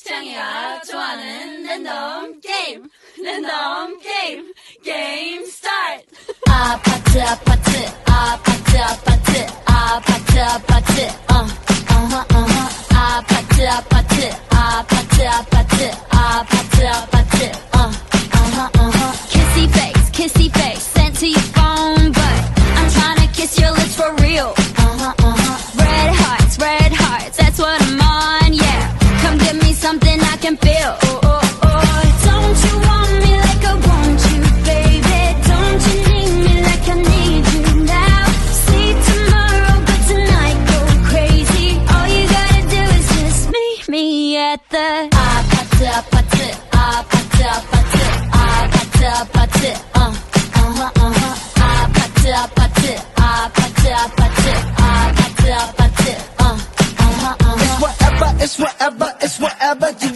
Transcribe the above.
창이가 좋아하는 랜덤 게임 게임 스타트. 아파트 아파트 아파트 아파트 아파트 아파트 아파트 아파트 아파트 아파트 아파트 아파트 kissy face sent to your phone but I'm tryna kiss your lips for real. Red hearts, that's what I'm on, yeah. Come give me something I can feel. Don't you want me like I want you, baby? Don't you need me like I need you now? See tomorrow, but tonight go crazy. All you gotta do is just meet me at the 아파트 아파트 아파트 아파트 아파트 아파트 아파트 아파트 아파트 아파트 아파트 아파트 It's whatever you